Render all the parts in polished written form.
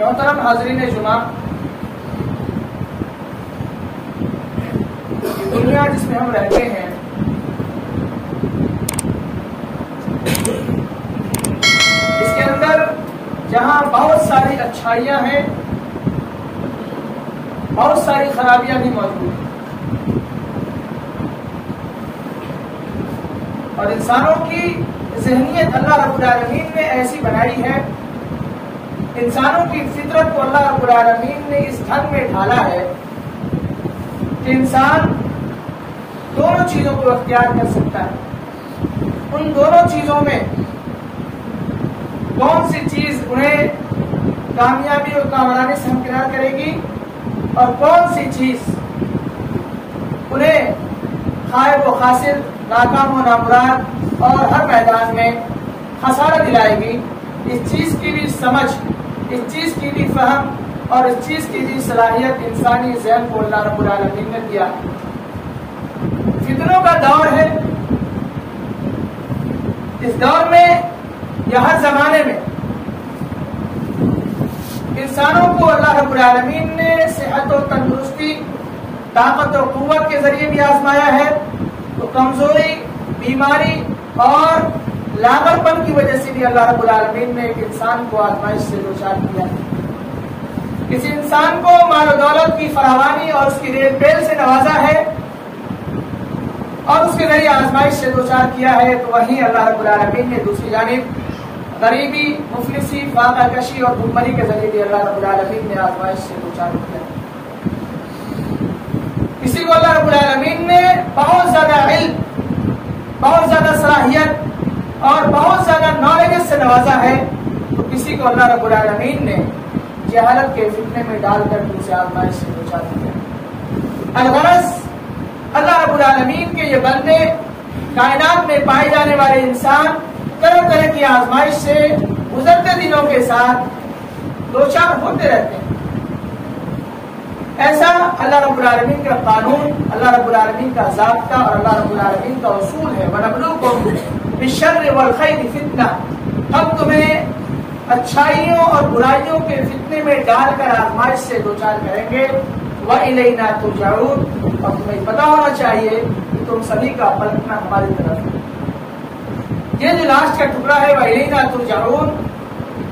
محترم حاضرین جمعہ، دنیا جس میں ہم رہتے ہیں اس کے اندر جہاں بہت ساری اچھائیاں ہیں، بہت ساری خرابیاں بھی موجود ہیں، اور انسانوں کی ذہنیت اللہ رب العالمین نے ایسی بنائی ہے، انسانوں کی فطرت کو اللہ رب العالمین نے اس ڈھنگ میں ڈھالا ہے کہ انسان دونوں چیزوں کو اختیار کر سکتا ہے۔ ان دونوں چیزوں میں کون سی چیز انہیں کامیابی اور کامرانی سے ہمکنار کرے گی اور کون سی چیز انہیں خائب و خاسر، ناکام و نامراد اور ہر میدان میں خسارہ دلائے گی، اس چیز کی بھی سمجھ، اس چیز کی بھی فہم اور اس چیز کی بھی صلاحیت انسانی ذہن کو اللہ رب العالمین نے دیا۔ فتنوں کا دور ہے، اس دور میں یا ہر زمانے میں انسانوں کو اللہ رب العالمین نے صحت و تندرستی، طاقت و قوت کے ذریعے بھی آزمایا ہے، تو کمزوری، بیماری اور لاغر پن کی وجہ سے بھی اللہ رب العالمین نے ایک انسان کو آزمائش سے دوچار کیا ہے۔ کسی انسان کو مال و دولت کی فراوانی اور اس کی ریل پیل سے نوازا ہے اور اس کے ذریعے آزمائش سے دوچار کیا ہے، تو وہیں اللہ رب العالمین نے دوسری جانب غریبی، مفلسی، فاقہ کشی اور بھوکمری کے ذریعے بھی اللہ رب العالمین نے آزمائش سے دوچار کیا ہے۔ کسی کو اللہ رب العالمین نے بہت زیادہ علم، بہت زیادہ صلاحیت اور بہت زیادہ نالج سے نوازا ہے، تو کسی کو اللہ رب العالمین نے جہالت کے فتنے میں ڈال کر اسے آزمائش سے دوچار کیا۔ الغرض اللہ رب العالمین کے یہ بندے، کائنات میں پائے جانے والے انسان طرح طرح کی آزمائش سے گزرتے دنوں کے ساتھ دوچار ہوتے رہتے ہیں۔ ایسا اللہ رب العالمین کا قانون، اللہ رب العالمین کا ضابطہ اور اللہ رب العالمین کا اصول ہے۔ وَنَبْلُوكُمْ بِالشَّرِّ وَالْخَيْرِ فِتْنَةً، ہم تمہیں اچھائیوں اور برائیوں کے فتنے میں ڈال کر آزمائش سے دوچار کریں گے۔ وَإِلَيْنَا تُرْجَعُونَ، اور تمہیں پتہ ہونا چاہیے کہ تم سبھی کا پلٹنا ہماری طرف ہے۔ یہ جو لاسٹ کا ٹکڑا ہے وَإِلَيْنَا تُرْجَعُونَ،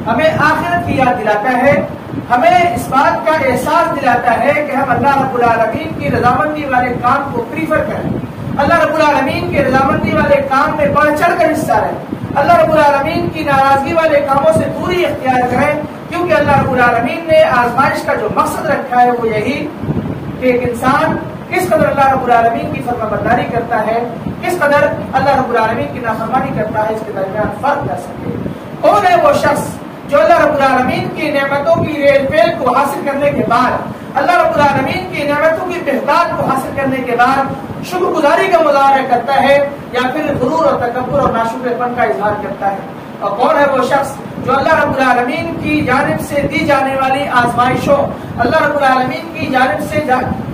ہمیں آخرت کی یاد دلاتا ہے، ہمیں اس بات کا احساس دلاتا ہے کہ ہم اللہ رب العالمین کی رضامندی والے کام کو پریفر کریں، اللہ رب العالمین کے رضامندی والے کام میں بڑھ چڑھ کر حصہ لیں، اللہ رب العالمین کی ناراضگی والے کاموں سے دوری اختیار کریں، کیونکہ اللہ رب العالمین نے آزمائش کا جو مقصد رکھا ہے وہ یہی کہ ایک انسان کس قدر اللہ رب العالمین کی فرما برداری کرتا ہے، کس قدر اللہ رب العالمین کی نافرمانی کرتا ہے، اس کے درمیان فرق کر سکے۔ کون ہے وہ شخص جو اللہ رب العالمین کی نعمتوں کی ریل پیل کو حاصل کرنے کے بعد، اللہ رب العالمین کی نعمتوں کی بہتات کو حاصل کرنے کے بعد شکر گزاری کا مظاہرہ کرتا ہے یا پھر غرور اور تکبر اور ناشکر پن کا اظہار کرتا ہے؟ اور کون ہے وہ شخص جو اللہ رب العالمین کی جانب سے دی جانے والی آزمائشوں، اللہ رب العالمین کی جانب سے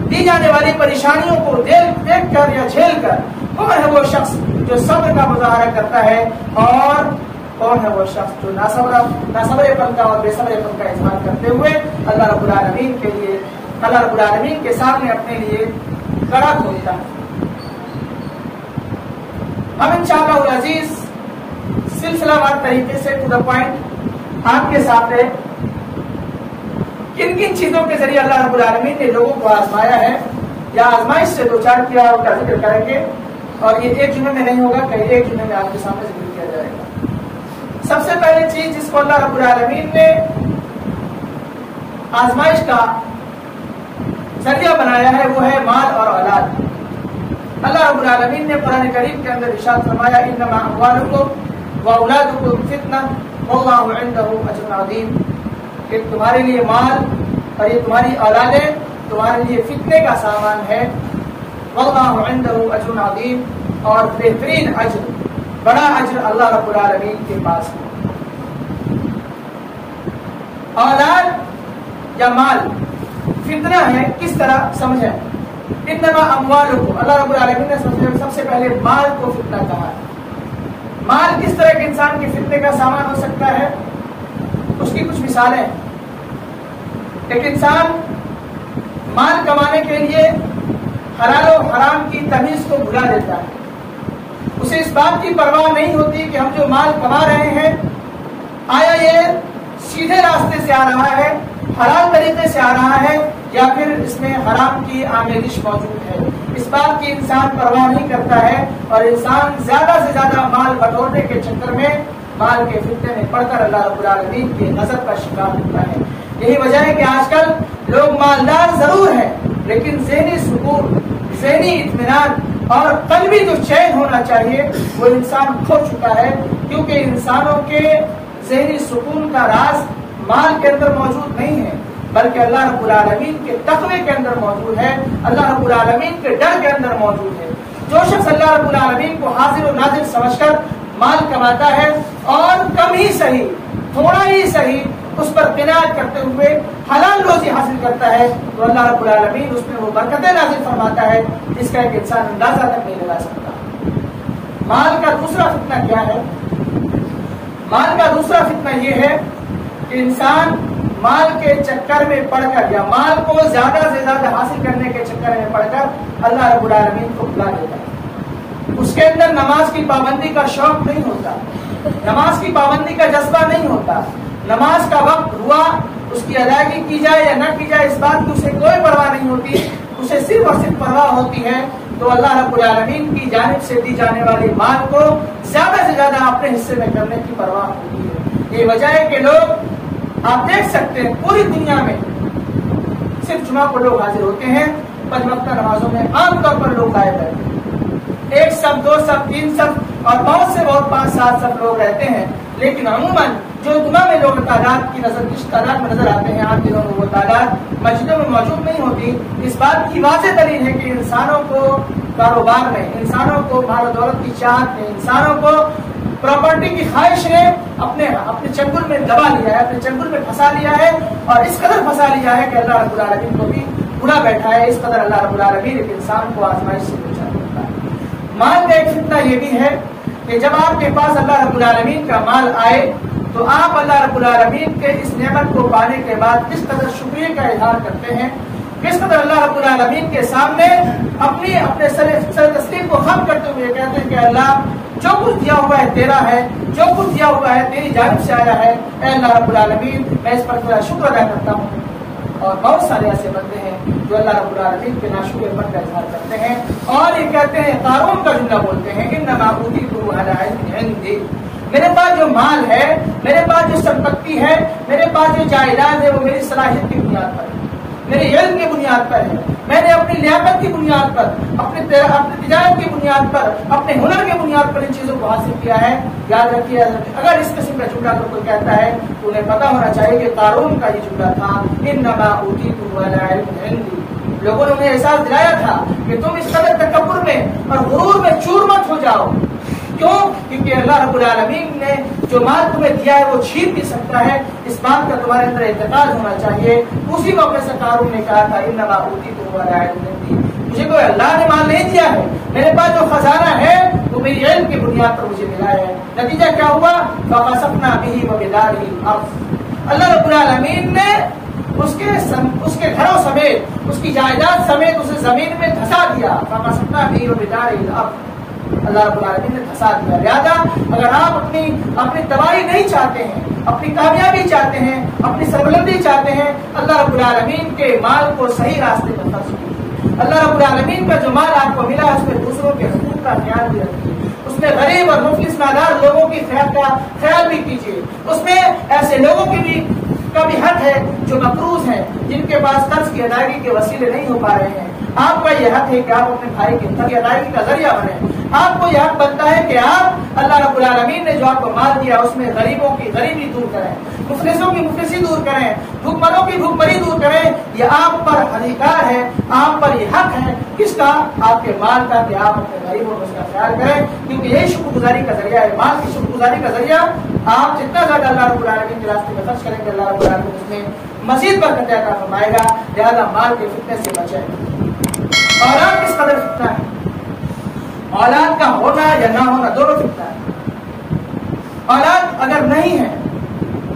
دی جانے والی پریشانیوں کو دیکھ کر یا جھیل کر، کون ہے وہ شخص جو صبر کا مظاہرہ کرتا ہے، اور کون ہے وہ شخص جو ناصبر پن کا اور بے صبر پن کا اظہار کرتے ہوئے اللہ رب العالمین کے لیے، اللہ رب العالمین کے سامنے اپنے لیے کڑا کھولتا ہے۔ ہم انشاءاللہ العزیز سلسلہ وار طریقے سے ٹو دا پوائنٹ آپ کے سامنے کن کن چیزوں کے ذریعے اللہ رب العالمین نے لوگوں کو آزمایا ہے یا آزمائش سے دوچار کیا ہے، ان کا ذکر کریں گے، اور یہ ایک جمعے میں نہیں ہوگا، کہیں ایک جمعے میں آپ کے سامنے ذکر کیا جائے گا۔ سب سے پہلی چیز جس کو اللہ رب العالمین نے آزمائش کا ذریعہ بنایا ہے وہ ہے مال اور اولاد۔ اللہ رب العالمین نے قرآن کریم کے اندر ارشاد فرمایا انما اموالکم واولادکم فتنہ واللہ عندہ اجر عظیم، کہ تمہارے لیے مال اور یہ تمہاری اولادیں تمہارے لیے فتنے کا سامان ہے، واللہ عندہ اجر عظیم، اور بہترین اجر، بڑا اجر اللہ رب العالمین کے پاس ہے۔ اولاد یا مال فتنہ ہے، کس طرح سمجھیں؟ انما اموالکم، اللہ رب العالمین نے سب سے پہلے مال کو فتنہ کہا ہے۔ مال کس طرح کے انسان کے فتنے کا سامان ہو سکتا ہے؟ اس کی کچھ مثالیں ہیں۔ ایک انسان مال کمانے کے لیے حلال و حرام کی تمیز کو بھلا دیتا ہے. اسے اس بات کی پرواہ نہیں ہوتی کہ ہم جو مال کما رہے ہیں آیا یہ سیدھے راستے سے آ رہا ہے, حلال طریقے سے آ رہا ہے, یا پھر اس میں حرام کی آمیزش موجود ہے. اس بات کی انسان پرواہ نہیں کرتا ہے اور انسان زیادہ سے زیادہ مال بٹورنے کے چکر میں مال کے فتنے میں پڑ کر اللہ رب العالمین کے غضب کا شکار ہوتا ہے. یہی وجہ ہے کہ آج کل لوگ مالدار ضرور ہیں لیکن ذہنی سکون, ذہنی اطمینان اور قلبی جو چین ہونا چاہیے وہ انسان کھو چکا ہے, کیونکہ انسانوں کے ذہنی سکون کا راز مال کے اندر موجود نہیں ہے بلکہ اللہ رب العالمین کے تقوی کے اندر موجود ہے, اللہ رب العالمین کے ڈر کے اندر موجود ہے. جو شخص اللہ رب العالمین کو حاضر و ناظر سمجھ کر مال کماتا ہے اور کم ہی صحیح, تھوڑا ہی صحیح, اس پر قناعت کرتے ہوئے حلال روزی حاصل کرتا ہے تو اللہ رب العالمین اس میں وہ برکتیں نازل فرماتا ہے جس کا ایک انسان اندازہ تک نہیں لگا سکتا. مال کا دوسرا فتنہ کیا ہے؟ مال کا دوسرا فتنہ یہ ہے کہ انسان مال کے چکر میں پڑ کر یا مال کو زیادہ سے زیادہ حاصل کرنے کے چکر میں پڑ کر اللہ رب العالمین کو بھلا دیتا ہے. اس کے اندر نماز کی پابندی کا شوق نہیں ہوتا, نماز کی پابندی کا جذبہ نہیں ہوتا, نماز کا وقت ہوا اس کی ادائیگی کی جائے یا نہ کی جائے اس بات کی اسے کوئی پرواہ نہیں ہوتی. اسے صرف اور صرف پرواہ ہوتی ہے تو اللہ رب العالمین کی جانب سے دی جانے والی مال کو زیادہ سے زیادہ اپنے حصے میں کرنے کی پرواہ ہوتی ہے. یہ وجہ ہے کہ لوگ آپ دیکھ سکتے ہیں پوری دنیا میں صرف جمعہ کو لوگ حاضر ہوتے ہیں, 5 وقتہ نمازوں میں عام طور پر لوگ غائب رہتے ہیں. 1 صف 2 صف 3 صف اور بہت سے بہت 5-7 صف لوگ رہتے ہیں, لیکن عموماً جو جمعہ میں لوگ تعداد کی نظر کس تعداد میں نظر آتے ہیں عام دنوں میں وہ تعداد مسجدوں میں موجود نہیں ہوتی. اس بات کی واضح دلیل ہے کہ انسانوں کو کاروبار میں, انسانوں کو مال و دولت کی چاہت میں, انسانوں کو پراپرٹی کی خواہش نے اپنے چنگل میں دبا لیا ہے, اپنے چنگل میں پھنسا لیا ہے اور اس قدر پھنسا لیا ہے کہ اللہ رب العالمین کو بھی بھلا بیٹھا ہے. اس قدر اللہ رب العالمین ایک انسان کو آزمائش سے بچا دیتا ہے. مال کا ایک فتنہ یہ بھی ہے کہ جب آپ کے پاس اللہ رب العالمین کا مال آئے تو آپ اللہ رب العالمین کے اس نعمت کو پانے کے بعد کس قدر شکریہ کا اظہار کرتے ہیں, کس قدر اللہ رب العالمین کے سامنے اپنے سر تسلیم کو خم کرتے ہوئے کہتے ہیں کہ اللہ جو کچھ دیا ہوا ہے تیرا ہے, جو کچھ دیا ہوا ہے تیری جانب سے آیا ہے, اے اللہ رب العالمین میں اس پر تیرا شکر ادا کرتا ہوں. اور بہت سارے ایسے بندے ہیں جو اللہ رب العالمین کے ناشکر پر کا اظہار کرتے ہیں اور یہ کہتے ہیں, قارون کا جملہ بولتے ہیں, انما اوتیتہ علی علم عندی, میرے پاس جو مال ہے, میرے پاس جو سمپتی ہے, میرے پاس جو جائیداد ہے وہ میری صلاحیت کی بنیاد پر ہے, میرے علم کی بنیاد پر ہے, میں نے اپنی لیاقت کی بنیاد پر, اپنی تجارت کی بنیاد پر, اپنے ہنر کی بنیاد پر ان چیزوں کو حاصل کیا ہے. یاد رکھیے اگر اس قسم کا جملہ تو کوئی کہتا ہے تو انہیں پتا ہونا چاہیے کہ قارون کا یہ جملہ تھا, انما اوتیتہ علی علم عندی. لوگوں نے انہیں احساس دلایا تھا کہ تم اس قدر تکبر میں اور غرور میں چور مت ہو جاؤ. کیوں؟ کیونکہ اللہ رب العالمین نے جو مال تمہیں دیا ہے وہ چھین بھی سکتا ہے, اس بات کا تمہارے اندر اعتقاد ہونا چاہیے. اسی موقع سے قارون نے کہا تھا انما اوتیتہ علی علم عندی, مجھے کوئی اللہ نے مال نہیں دیا ہے, میرے پاس جو خزانہ ہے وہ میری علم کی بنیاد پر مجھے ملا ہے. نتیجہ کیا ہوا؟ فخسفنا بہ وبدارہ الارض, اللہ رب العالمین نے اس کے گھروں سمیت, اس کی جائیداد سمیت اسے زمین میں دھسا دیا. فخسفنا بہ وبدارہ الارض, اللہ رب العالمین نے دھسا دیا. لہذا اگر آپ اپنی تباہی نہیں چاہتے ہیں, اپنی کامیابی چاہتے ہیں, اپنی سربلندی چاہتے ہیں, اللہ رب العالمین کے مال کو صحیح راستے پر خرچ کیجیے. اللہ رب العالمین کا جو مال آپ کو ملا اس میں دوسروں کے حقوق کا خیال بھی رکھیے, اس میں غریب اور مفلس نادار لوگوں کی خیال بھی کیجیے. اس میں ایسے لوگوں کا بھی حق ہے جو مقروض ہیں, جن کے پاس قرض کی ادائیگی کے وسیلے نہیں ہو پا رہے ہیں. آپ کا یہ حق ہے کہ آپ اپنے بھائی کی قرض ادائیگی کا ذریعہ بنیں. آپ کو یہ حق بنتا ہے کہ آپ اللہ رب العالمین نے جو آپ کو مال دیا اس میں غریبوں کی غریبی دور کریں, مفلسوں کی مفلسی دور کریں, بھوکمروں کی بھوکمری دور کریں. یہ آپ پر ادھیکار ہے, آپ پر یہ حق ہے کس کا؟ آپ کے مال کا, کہ آپ اپنے غریبوں کو اس کا خیال کریں, کیونکہ یہی شکر گزاری کا ذریعہ ہے. مال کی شکر گزاری کا ذریعہ آپ جتنا زیادہ اللہ رب العالمین کے راستے میں خرچ کریں گے اللہ رب العالمین اس میں مزید برکت عطا فرمائے گا. لہذا مال کے فتنے سے بچیں. اولاد کس قدر فتنہ ہے, اولاد کا ہونا یا نہ ہونا دونوں فتنہ ہے. اولاد اگر نہیں ہے,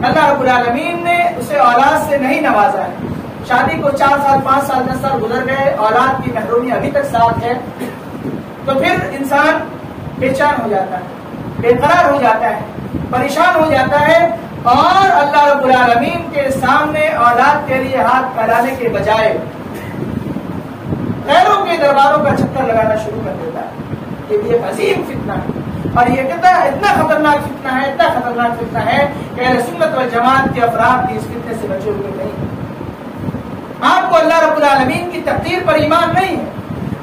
اللہ رب العالمین نے اسے اولاد سے نہیں نوازا ہے, شادی کو 4 سال 5 سال 10 سال گزر گئے، اولاد کی محرومی ابھی تک ساتھ ہے، تو پھر انسان بے چین ہو جاتا ہے، بے قرار ہو جاتا ہے، پریشان ہو جاتا ہے، اور اللہ رب العالمین کے سامنے اولاد کے لیے ہاتھ پھیلانے کے بجائے غیروں کے درباروں کا چکر لگانا شروع کر دیتا ہے۔ یہ بھی ایک عظیم فتنہ ہے، اور یہ اتنا خطرناک فتنہ ہے، اتنا خطرناک فتنہ ہے کہ اہل سنت والجماعت کے افراد بھی اس فتنے سے بچے ہوئے نہیں۔ آپ کو اللہ رب العالمین کی تقدیر پر ایمان نہیں ہے،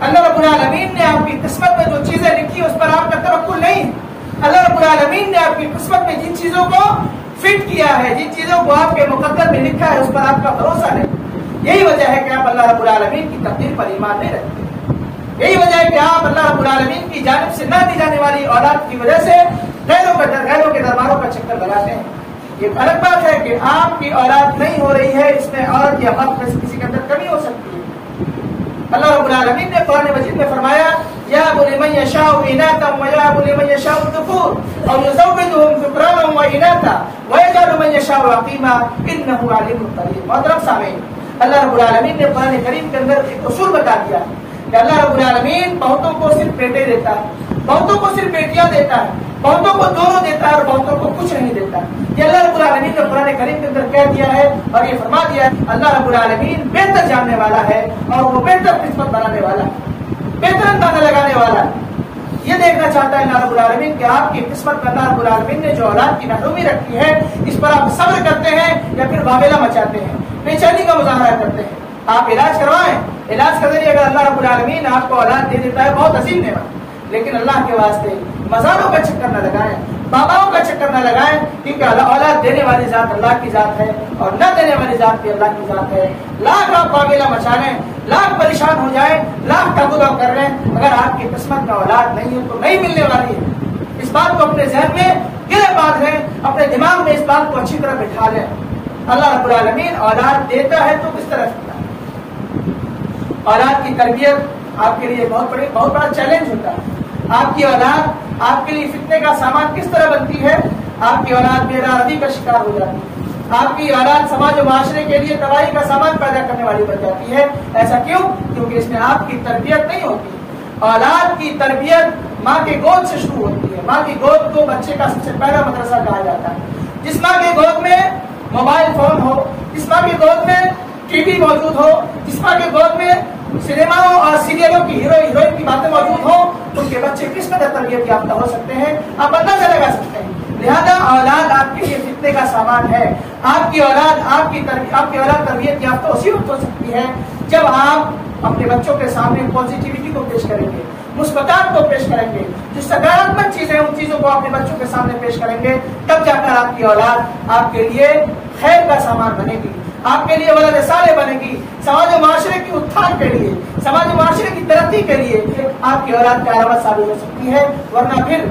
اللہ رب العالمین نے آپ کی قسمت میں جو چیزیں لکھی اس پر آپ کا توکل نہیں ہے، اللہ رب العالمین نے آپ کی قسمت میں جن چیزوں کو فٹ کیا ہے، جن چیزوں کو آپ کے مقدر میں لکھا ہے، اس پر آپ کا بھروسہ نہیں۔ یہی وجہ ہے کہ آپ اللہ رب العالمین کی تقدیر پر ایمان نہیں رکھتے، یہی وجہ ہے کہ آپ اللہ رب العالمین کی جانب سے نہ دی جانے والی اولاد کی وجہ سے غیروں کے درباروں کا چکر لگاتے ہیں۔ یہ الگ بات ہے کہ آپ کی اولاد نہیں ہو رہی ہے، اس میں عورت یا مرد میں سے کسی کے اندر کمی ہو سکتی ہے۔ اللہ رب العالمین نے قرآن مجید میں فرمایا یَهَبُ لِمَن يَشَاءُ إِنَاثًا وَيَهَبُ لِمَن يَشَاءُ الذُّكُورَ أَوْ يُزَوِّجُهُمْ ذُكْرَانًا وَإِنَاثًا وَيَجْعَلُ مَن يَشَاءُ عَقِيمًا إِنَّهُ عَلِيمٌ قَدِيرٌ۔ محترم سامعین، اللہ رب العالمین نے قرآن کریم کے اندر ایک اصول بتا دیا کہ اللہ رب العالمین بہتوں کو صرف بیٹے دیتا ہے، بہتوں کو صرف بیٹیاں دیتا ہے، بہتوں کو دونوں دیتا ہے، اور بہتوں کو کچھ نہیں دیتا۔ یہ اللہ رب العالمین نے قرآن کریم کے اندر کہہ دیا ہے، اور یہ فرما دیا ہے اللہ رب العالمین بہتر جاننے والا ہے، اور وہ بہتر قسمت بنانے والا ہے، بہتر اندازہ لگانے والا ہے۔ یہ دیکھنا چاہتا ہے اللہ رب العالمین کہ آپ کی قسمت میں اللہ رب العالمین نے جو اولاد کی محرومی رکھی ہے، اس پر آپ صبر کرتے ہیں یا پھر واویلا مچاتے ہیں، بے چینی کا مظاہرہ کرتے ہیں۔ آپ علاج کروائیں، علاج کے ذریعے اگر اللہ رب العالمین آپ کو اولاد دے دیتا ہے، بہت عظیم نعمت، لیکن اللہ کے واسطے مزاروں کا چکر نہ لگائیں، باباؤں کا چکر نہ لگائیں، کیونکہ اولاد دینے والی ذات اللہ کی ذات ہے، اور نہ دینے والی ذات بھی اللہ کی ذات ہے۔ لاکھ آپ واویلا مچا لیں، لاکھ پریشان ہو جائیں، لاکھ تگدو کر لیں، اگر آپ کی قسمت میں اولاد نہیں ہے تو نہیں ملنے والی ہے۔ اس بات کو اپنے ذہن میں گرے باندھ لیں، اپنے دماغ میں اس بات کو اچھی طرح بٹھا لیں۔ اللہ رب العالمین اولاد دیتا ہے تو کس طرح دیتا ہے؟ اولاد کی تربیت آپ کے لیے بہت بڑا چیلنج ہوتا ہے۔ آپ کی اولاد آپ کے لیے فتنے کا سامان کس طرح بنتی ہے؟ آپ کی اولاد بے ارادی کا شکار ہو جاتی ہے، آپ کی اولاد سماج و معاشرے کے لیے تباہی کا سامان پیدا کرنے والی بن جاتی ہے۔ ایسا کیوں؟ کیونکہ اس میں آپ کی تربیت نہیں ہوتی۔ اولاد کی تربیت ماں کے گود سے شروع ہوتی ہے۔ ماں کی گود کو بچے کا سب سے پہلا مدرسہ کہا جاتا ہے۔ جس ماں کے گود میں موبائل فون ہو، جس ماں کے گود میں ٹی وی موجود ہو، جس ماں کے گود میں سنیماؤں اور سیریلوں کی ہیروئن کی باتیں موجود ہوں، ان کے بچے کس قدر تربیت یافتہ ہو سکتے ہیں آپ اندازہ لگا سکتے ہیں۔ لہذا اولاد آپ کے لیے فتنے کا سامان ہے۔ آپ کی اولاد تربیت یافتہ اسی وقت ہو سکتی ہے جب آپ اپنے بچوں کے سامنے پازیٹیوٹی کو پیش کریں گے، مثبتات کو پیش کریں گے، جو سکاراتمک چیزیں ان چیزوں کو اپنے بچوں کے سامنے پیش کریں گے، تب جا کر آپ کی اولاد آپ کے لیے خیر کا سامان بنے گی، آپ کے لیے ولد صالح بنے گی، سماج و معاشرے کی اتھان کے لیے، سماج و معاشرے کی ترقی کے لیے آپ کی اولاد کا علامت ثابت ہو سکتی ہے۔ ورنہ پھر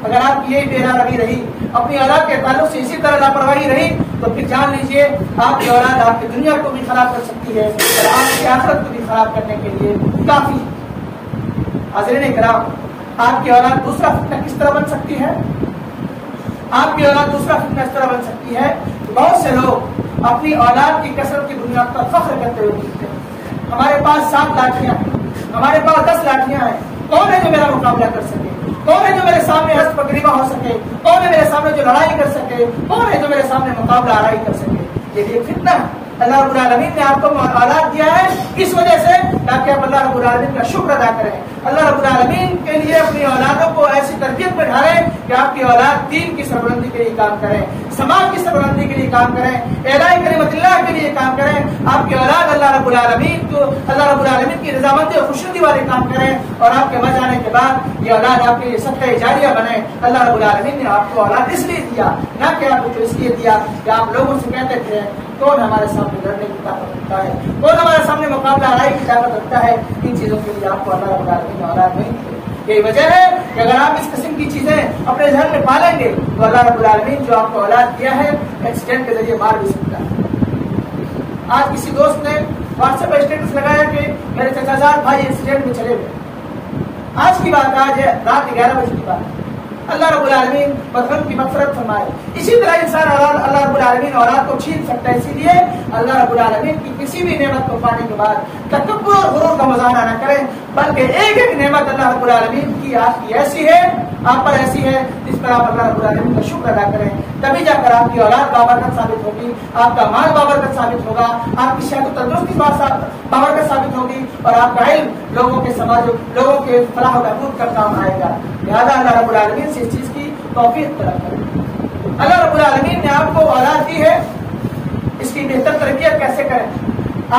اگر آپ کی یہی بے روی رہی، اپنی اولاد کے تعلق سے اسی طرح لاپرواہی رہی، تو پھر جان لیجئے آپ کی اولاد آپ کی دنیا کو بھی خراب کر سکتی ہے اور آپ کی آخرت کو بھی خراب کرنے کے لیے کافی۔ حاضرین کرام، آپ کی اولاد دوسرا فتنہ کس طرح بن سکتی ہے؟ آپ کی اولاد دوسرا فتنہ اس طرح بن سکتی ہے کہ بہت سے لوگ اپنی اولاد کی کثرت کی بنیاد پر فخر کرتے ہوئے دکھتے ہیں۔ ہمارے پاس 7 لاٹھیاں ہیں، ہمارے پاس 10 لاٹھیاں ہیں، کون ہے جو میرا مقابلہ کر سکے؟ کون ہے جو میرے سامنے ہست پگریبا ہو سکے؟ کون ہے میرے سامنے جو لڑائی کر سکے؟ کون ہے جو میرے سامنے مقابلہ آرائی کر سکے؟ یہ بھی ایک فتنہ ہے۔ اللہ رب العالمین نے آپ کو اولاد دیا ہے اس وجہ سے تاکہ آپ اللہ رب العالمین کا شکر ادا کریں، اللہ رب العالمین کے لیے اپنی اولادوں کو ایسی تربیت میں ڈھالیں کہ آپ کی اولاد دین کی سربلندی کے لیے کام کریں، سماج کی سربلندی کے لیے کام کریں، اعلاء کلمت اللہ کے لیے کام کریں۔ آپ کی اولاد اللہ رب العالمین کی رضامندی اور خوشنودی والے کام کریں، اور آپ کے مر جانے کے بعد یہ اولاد آپ کے لیے صدقہ جاریہ بنے۔ اللہ رب العالمین نے آپ کو اولاد اس لیے دیا، نہ کہ آپ کو اس لیے دیا کہ آپ لوگوں سے کہتے تھے کون ہمارے سامنے لڑنے کی طاقت رکھتا ہے، کون ہمارے سامنے مقابلہ آرائی کی طاقت رکھتا ہے۔ ان چیزوں کے لیے آپ کو اللہ رب العالمین نے اولاد نہیں دی۔ یہی وجہ ہے کہ اگر آپ اس قسم کی چیزیں اپنے ذہن میں پالیں گے تو اللہ رب العالمین جو آپ کو اولاد دیا ہے ایکسیڈنٹ کے ذریعے مار بھی سکتا ہے۔ آج کسی دوست نے واٹس ایپ پر اسٹیٹس لگایا کہ میرے چچا جان بھائی ایکسیڈنٹ میں چلے گئے۔ آج کی بات، آج ہے رات 11 بجے کی بات۔ اللہ رب العالمین مرحوم کی مغفرت فرمائے. اسی طرح انسان اللہ رب العالمین اولاد کو چھین سکتا ہے، اسی لیے اللہ رب العالمین کی کسی بھی نعمت کو پانے کے بعد تکبر اور غرور کا مظاہرہ نہ کریں، بلکہ ایک ایک نعمت اللہ رب العالمین کی آپ کی ایسی ہے، آپ پر ایسی ہے جس پر آپ اللہ رب العالمین کا شکر ادا کریں. تبھی جا کر آپ کی اولاد بابرکت ثابت ہوگی، آپ کا مال بابرکت ثابت ہوگا، آپ کی صحت و تندرستی بابرکت ثابت ہوگی، اور آپ کا علم لوگوں کے فلاح و بہبود کا کام آئے گا. لہٰذا اللہ رب العالمین سے اس چیز کی توفیق طلب کریں. اللہ رب العالمین نے آپ کو اولاد دی ہے، اس کی بہتر تربیت کیسے کریں.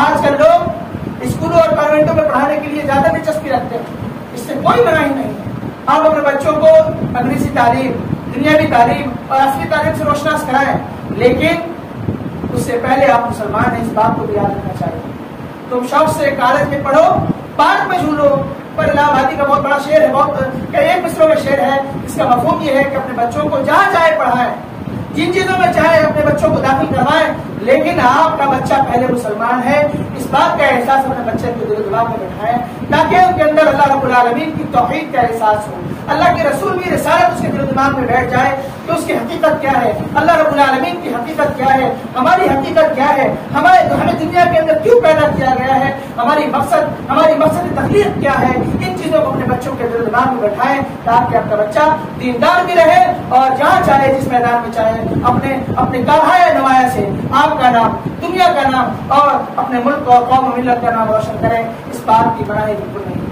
آج کل لوگ اسکولوں اور کانوینٹوں میں پڑھانے کے لیے زیادہ دلچسپی رکھتے ہیں، اس سے کوئی منع ہی نہیں ہے. آپ اپنے بچوں کو انگریزی تعلیم، دنیاوی تعلیم اور اصلی تعلیم سے روشناس کرائیں، لیکن اس سے پہلے آپ مسلمان ہیں، اس بات کو بھی یاد رکھنا چاہیے. تم شوق سے کالج میں پڑھو، پارک میں جھولو. پر الہ آبادی کا بہت بڑا شعر ہے، ایک مصروں میں شعر ہے، اس کا مفہوم یہ ہے کہ اپنے بچوں کو جہاں چاہے پڑھائیں، جن چیزوں میں چاہے اپنے بچوں کو داخل کروائیں، لیکن آپ کا بچہ پہلے مسلمان ہے، اس بات کا احساس اپنے بچے کے دل و دماغ میں بٹھائیں، تاکہ ان کے اندر اللہ رب العالمین کی توحید کا احساس ہو، اللہ کے رسول کی رسالت اس کے دل و دماغ میں بیٹھ جائے کہ اس کی حقیقت کیا ہے، اللہ رب العالمین کی حقیقت کیا ہے، ہماری حقیقت کیا ہے، ہمیں دنیا کے اندر کیوں پیدا کیا گیا ہے، ہماری مقصد تخلیق کیا ہے. ان چیزوں کو اپنے بچوں کے دل و دماغ میں بٹھائیں تاکہ آپ کا بچہ دیندار بھی رہے اور جہاں چاہے جس میدان میں چاہے اپنے کارہائے نمایاں سے آپ کا نام، دنیا کا نام اور اپنے ملک اور قوم و ملت کا نام روشن کریں. اس بات کی مناہی بالکل نہیں.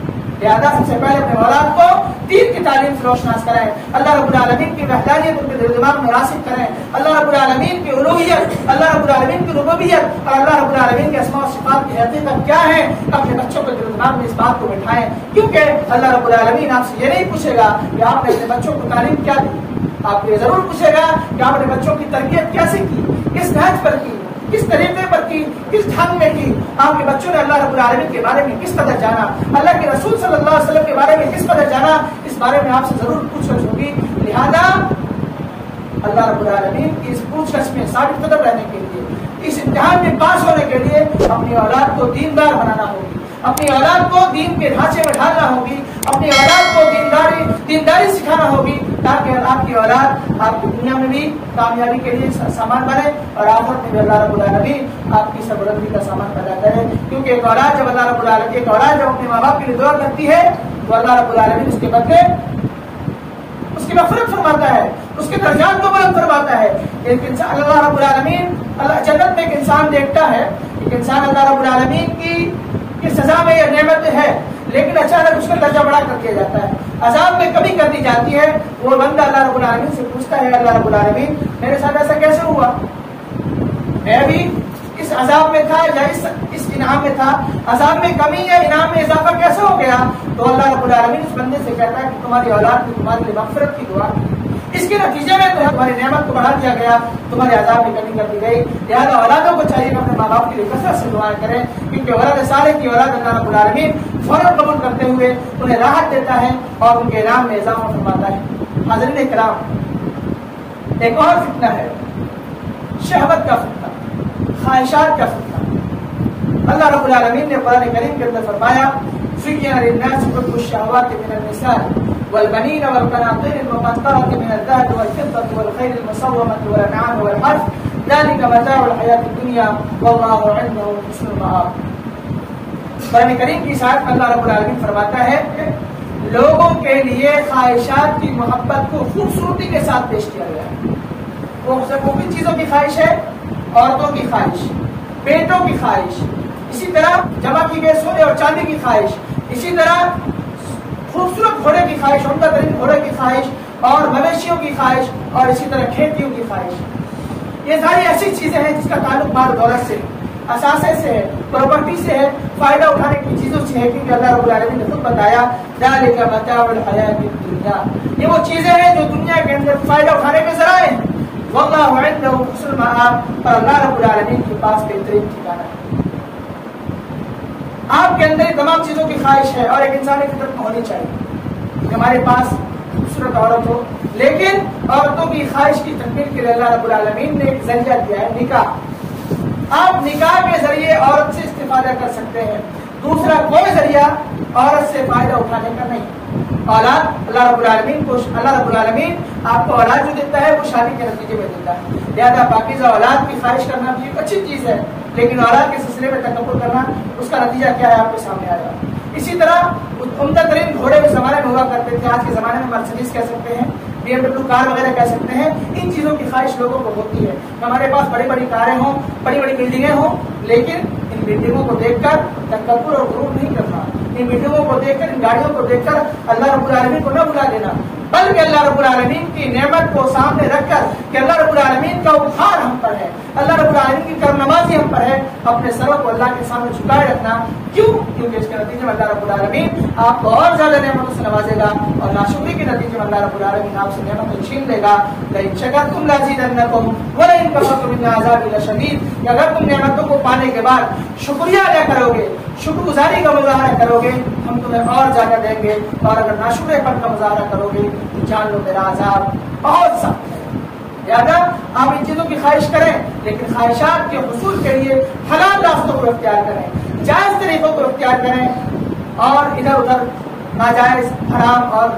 لہٰذا سب سے پہلے اپنے اولاد کو دین کی تعلیم سے روشناس کریں، اللہ رب العالمین کی وحدانیت ان کے دل و دماغ میں راسخ کریں، اللہ رب العالمین کی الوہیت، اللہ رب العالمین کی ربوبیت اور اللہ رب العالمین کے اسماء و صفات کی حقیقت کیا ہے، اپنے بچوں کے دل و دماغ میں اس بات کو بٹھائیں. کیونکہ اللہ رب العالمین آپ سے یہ نہیں پوچھے گا کہ آپ نے اپنے بچوں کو تعلیم کیا دی، آپ یہ ضرور پوچھے گا کہ آپ نے بچوں کی تربیت کیسے کی، کس نہج پر کی، کس طریقے پر کی، کس ڈھنگ میں کی، آپ کے بچوں نے اللہ رب العالمین کے بارے میں کس قدر جانا، اللہ کے رسول صلی اللہ علیہ وسلم کے بارے میں کس قدر جانا، اس بارے میں آپ سے ضرور پوچھ گچھ ہوگی. لہذا اللہ رب العالمین کی اس پوچھ گچھ میں ثابت قدم رہنے کے لیے، اس امتحان میں پاس ہونے کے لیے اپنی اولاد کو دیندار بنانا ہوگی، اپنی اولاد کو دین کے ڈھانچے میں ڈھالنا ہوگی، اپنی اولاد کو دینداری سکھانا ہوگی، تاکہ آپ کی اولاد آپ کی دنیا میں بھی کامیابی کے لیے سامان بنے اور آخرت میں بھی اللہ رب العالمین آپ کی سربلندی کا سامان پیدا کرے. کیونکہ ایک اولاد جب اللہ رب العالمین اپنے ماں باپ کے لیے دعا کرتی ہے تو اللہ رب العالمین اس کے بدلے اس کی مغفرت فرماتا ہے، اس کے درجات کو بلند فرماتا ہے. ایک انسان اللہ رب العالمین جنت میں ایک انسان دیکھتا ہے، ایک انسان اللہ رب العالمین کی سزا میں یہ نعمت ہے، لیکن اچانک اس کا درجہ بڑا کر دیا جاتا ہے، عذاب میں کمی کر دی جاتی ہے. وہ بندہ اللہ رب العالمین سے پوچھتا ہے، اللہ رب العالمین میرے ساتھ ایسا کیسے ہوا، میں بھی اس عذاب میں تھا یا اس انعام میں تھا، عذاب میں کمی یا انعام میں اضافہ کیسے ہو گیا. تو اللہ رب العالمین اس بندے سے کہتا ہے کہ تمہاری اولاد نے تمہارے لیے مغفرت کی دعا کی، اس کے نتیجے میں تمہاری نعمت کو بڑھا دیا گیا، تمہارے عذاب میں کمی کر دی گئی. لہٰذا اولادوں کو چاہیے کہ اپنے ماں باپ کے لیے کثرت سے دعائیں کریں، کیونکہ اولاد صالح کی اولاد اللہ رب العالمین فوراً قبول کرتے ہوئے انہیں راحت دیتا ہے اور ان کے انعام میں اضافہ فرماتا ہے. حاضرین کرام، ایک اور فتنہ ہے شہوت کا فتنہ، خواہشات کا فتنہ. اللہ رب العالمین نے قرآن کریم کے اندر فرمایا زُيِّنَ لِلنَّاسِ حُبُّ الشَّهَوَاتِ مِنَ النِّسَاءِ والبنين والقناطير المقنطرة من الذهب والفضة والخيل المسومة والأنعام والحرث ذلك متاع الحياة الدنيا والله عنده حسن المآب. قرآن کریم کی آیت میں اللہ رب العالمین فرماتا ہے کہ لوگوں کے لیے خواہشات کی محبت کو خوبصورتی کے ساتھ پیش کیا گیا ہے. وہ کن چیزوں کی خواہش ہے؟ عورتوں کی خواہش، بیٹوں کی خواہش، اسی طرح جمع کی گئے سونے اور چاندی کی خواہش، اسی طرح خوبصورت گھوڑے کی خواہش، عمدہ ترین گھوڑے کی خواہش، اور مویشیوں کی خواہش، اور اسی طرح کھیتیوں کی خواہش. یہ ساری ایسی چیزیں ہیں جس کا تعلق مال دولت سے، اثاثے سے ہے، پراپرٹی سے ہے، فائدہ اٹھانے کی چیزوں سے ہے. کیونکہ اللہ رب العالمین نے خود بتایا ذالک متاع الحیاۃ الدنیا، یہ وہ چیزیں ہیں جو دنیا کے اندر فائدہ اٹھانے کے ذرائع ہیں. واللہ عنده حسن المآب، اور اللہ رب العالمین کے پاس بہترین ٹھکانہ ہے. آپ کے اندر تمام چیزوں کی خواہش ہے اور ایک انسانی فطرت میں ہونی چاہیے کہ ہمارے پاس خوبصورت عورت ہو، لیکن عورتوں کی خواہش کی تکمیل کے لیے اللہ رب العالمین نے ایک ذریعہ دیا ہے، نکاح. آپ نکاح کے ذریعے عورت سے استفادہ کر سکتے ہیں، دوسرا کوئی ذریعہ عورت سے فائدہ اٹھانے کا نہیں. اولاد اللہ رب العالمین آپ کو اولاد جو دیتا ہے وہ شادی کے نتیجے میں دیتا ہے. لہٰذا پاکیزہ اولاد کی خواہش کرنا بھی ایک اچھی چیز ہے، لیکن اولاد کے سلسلے میں تکبر کرنا اس کا نتیجہ کیا ہے آپ کے سامنے آیا. اسی طرح عمدہ ترین گھوڑے اس زمانے میں ہوا کرتے تھے، آج کے زمانے میں مرسڈیز کہہ سکتے ہیں، BMW کار وغیرہ کہہ سکتے ہیں. ان چیزوں کی خواہش لوگوں کو ہوتی ہے. ہمارے پاس بڑی بڑی کاریں ہوں، بڑی بڑی بلڈنگیں ہوں، لیکن ان بلڈنگوں کو دیکھ کر تکبر اور غرور نہیں کرنا. ان بلڈنگوں کو دیکھ کر، ان گاڑیوں کو دیکھ کر اللہ رب العالمین کو نہ بلا دینا، بلکہ اللہ رب العالمین کی نعمت کو سامنے رکھ کر کہ اللہ رب العالمین کا اپہار ہم پر ہے، اللہ رب العالمین کی کرم نوازی ہم پر ہے، اپنے سروں کو اللہ کے سامنے جھکائے رکھنا. کیوں؟ کیونکہ اس کے نتیجے میں اللہ رب العالمین آپ کو اور زیادہ نعمتوں سے نوازے گا، اور ناشکری کے نتیجے میں اللہ رب العالمین آپ سے نعمتیں چھین لے گا. لئن شکرتم لازیدنکم ولئن کفرتم ان عذابی لشدید. کہ اگر تم نعمتوں کو پانے کے بعد شکریہ ادا کرو گے، شکر گزاری کا مظاہرہ کرو گے، ہم تمہیں اور زیادہ دیں گے، اور اگر ناشکرے پن کا مظاہرہ کرو گے تو جان لو میرا عذاب بہت سخت ہے. لہٰذا آپ ان چیزوں کی خواہش کریں، لیکن خواہشات کے حصول کے لیے حلال راستوں کو اختیار کریں، جائز طریقوں کو اختیار کریں، اور ادھر ادھر ناجائز حرام اور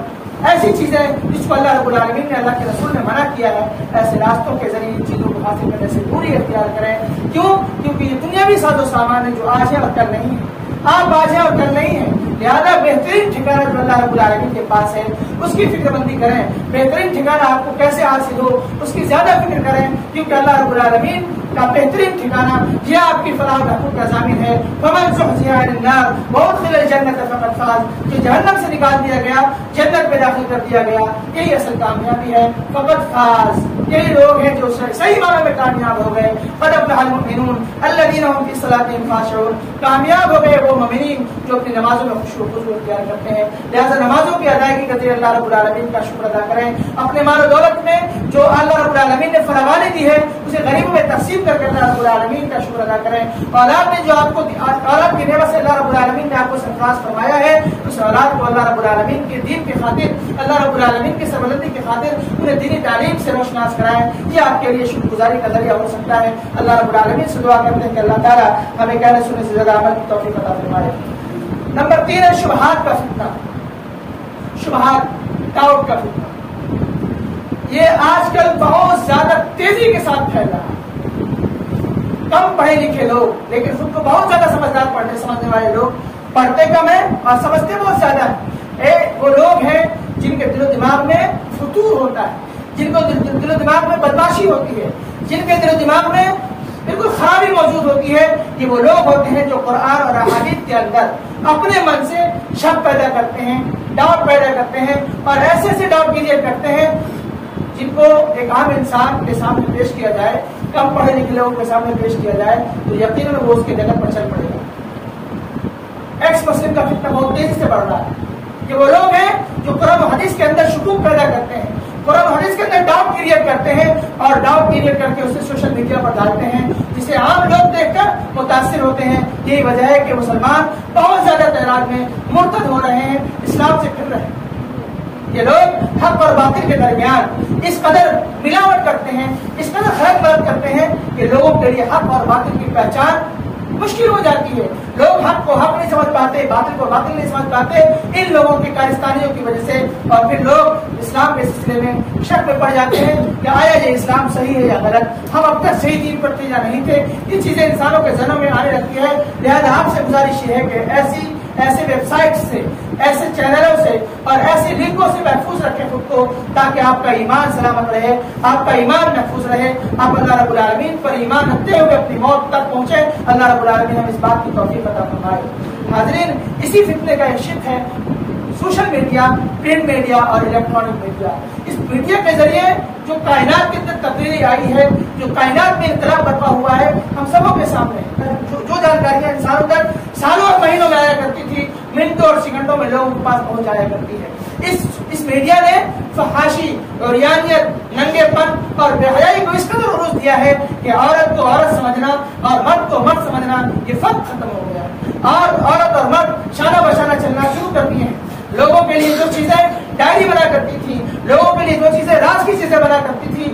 ایسی چیزیں جس کو اللہ رب العالمین نے، اللہ کے رسول نے منع کیا ہے، ایسے راستوں کے ذریعے ان چیزوں کو حاصل کرنے سے دوری اختیار کریں. کیوں؟ کیونکہ یہ دنیاوی ساز و سامان ہے جو آج ہے اور کل نہیں ہے. آپ آج ہیں اور کل نہیں ہے. لہذا بہترین ٹھکانہ جو اللہ رب العالمین کے پاس ہے اس کی فکر بندی کریں. بہترین ٹھکانہ آپ کو کیسے حاصل ہو اس کی زیادہ فکر کریں، کیونکہ اللہ رب العالمین کا بہترین ٹھکانہ یہ آپ کی فلاح و بہبود کا ضامن ہے. فمن زحزح عن النار وادخل الجنة فقد فاز. جو جہنم سے نکال دیا گیا، جنت میں داخل کر دیا گیا، یہی اصل کامیابی ہے. فقد فاز، یہی لوگ ہیں جو صحیح معنی میں کامیاب ہو گئے. قد افلح المؤمنون الذين هم في صلاتهم خاشعون. کامیاب ہو گئے وہ مومنین جو اپنی نمازوں میں خشوع و خضوع اختیار کرتے ہیں. لہذا نمازوں کی ادائیگی کرتے اللہ رب العالمین کا شکر ادا کریں. اپنے مال و دولت میں جو اللہ رب العالمین نے فراوانی دی ہے اسے غریبوں میں تقسیم کر کے اللہ رب العالمین کا شکر ادا کریں. اولاد نے جو آپ کو اولاد کی نعمت سے اللہ رب العالمین نے آپ کو سرفراز فرمایا ہے، اس اولاد کو اللہ رب العالمین کے دین کی خاطر، اللہ رب العالمین کی سربلندی کی خاطر انہیں دینی تعلیم سے روشناس کرائیں. یہ آپ کے لیے شکر گزاری کا ذریعہ ہو سکتا ہے. اللہ رب العالمین سے دعا کرتے ہیں کہ اللہ تعالیٰ ہمیں کہنے سننے سے زیادہ عمل کی توفیق عطا فرمائے. نمبر 3 ہے شبہات کا فتنہ. شبہات، ڈاؤٹ کا فتنہ. یہ آج کل بہت زیادہ تیزی کے ساتھ پھیل رہا ہے. کم پڑھے لکھے لوگ لیکن خود کو بہت زیادہ سمجھدار پڑھنے سمجھنے والے لوگ، پڑھتے کم ہیں اور سمجھتے بہت زیادہ ہیں. وہ لوگ ہیں جن کے دل و دماغ میں فتور ہوتا ہے، جن کو دل و دماغ میں بدماشی ہوتی ہے، جن کے دل و دماغ میں بالکل خرابی موجود ہوتی ہے. یہ وہ لوگ ہوتے ہیں جو قرآن اور احادیث کے اندر اپنے من سے شک پیدا کرتے ہیں، ڈاؤٹ پیدا کرتے ہیں، اور ایسے ایسے ڈاؤٹ کلیئر کرتے ہیں جن کو ایک عام انسان کے سامنے پیش کیا جائے، کم پڑھے لکھے لوگوں کے سامنے پیش کیا جائے تو یقیناً وہ اس کے جگہ پر چل پڑے گا. ایکس مسلم کا فتنہ بہت تیزی سے بڑھ رہا ہے. یہ وہ لوگ ہیں جو قرآن و حدیث کے اندر شکوک پیدا کرتے ہیں، قرآن و حدیث کے اندر ڈاؤٹ کریٹ کرتے ہیں، اور ڈاؤٹ کریٹ کر کے اسے سوشل میڈیا پر ڈالتے ہیں، جسے عام لوگ دیکھ کر متاثر ہوتے ہیں. یہی وجہ ہے کہ مسلمان بہت زیادہ تعداد میں مرتد ہو رہے ہیں، اسلام سے پھر رہے ہیں. یہ لوگ حق اور باطل کے درمیان اس قدر ملاوٹ کرتے ہیں، اس قدر خلط بلط کرتے ہیں کہ لوگوں کے لیے حق اور باطل کی پہچان مشکل ہو جاتی ہے. لوگ حق کو حق نہیں سمجھ پاتے، باطل کو باطل نہیں سمجھ پاتے ان لوگوں کی کارستانیوں کی وجہ سے. اور پھر لوگ اسلام کے سلسلے میں شک میں پڑ جاتے ہیں کہ آیا یہ اسلام صحیح ہے یا غلط، ہم اب تک صحیح دین پر تھے یا نہیں تھے. یہ چیزیں انسانوں کے ذہنوں میں آنے لگتی ہے. لہذا آپ سے گزارش یہ ہے کہ ایسے ویب سائٹ سے، ایسے چینلوں سے اور ایسی لنکوں سے محفوظ رکھیں خود کو، تاکہ آپ کا ایمان سلامت رہے، آپ کا ایمان محفوظ رہے، آپ اللہ رب العالمین پر ایمان رکھتے ہوئے اپنی موت تک پہنچے. اللہ رب العالمین ہم اس بات کی توفیق عطا فرمائے. حاضرین، اسی فتنے کا ایک شق ہے سوشل میڈیا، پرنٹ میڈیا اور الیکٹرانک میڈیا. اس میڈیا کے ذریعے جو کائنات کے اندر تبدیلی آئی ہے، جو کائنات میں انقلاب برپا ہوا ہے، ہم سبوں کے سامنے جو جانکاریاں انسانوں تک سالوں اور مہینوں میں آیا کرتی تھی، منٹوں اور سیکنڈوں میں لوگوں کے پاس پہنچ جایا کرتی ہے. اس میڈیا نے فحاشی اور یانیت، ننگے پن اور بے حیائی کو اس قدر عروج دیا ہے کہ عورت کو عورت سمجھنا اور مرد کو مرد سمجھنا یہ فرق ختم ہو گیا. اور عورت اور مرد شانہ بشانہ چلنا شروع کر دیے ہیں. لوگوں کے لیے جو چیزیں ڈائری بنا کرتی تھی، لوگوں کے لیے جو چیزیں راز کی چیزیں بنا کرتی تھی،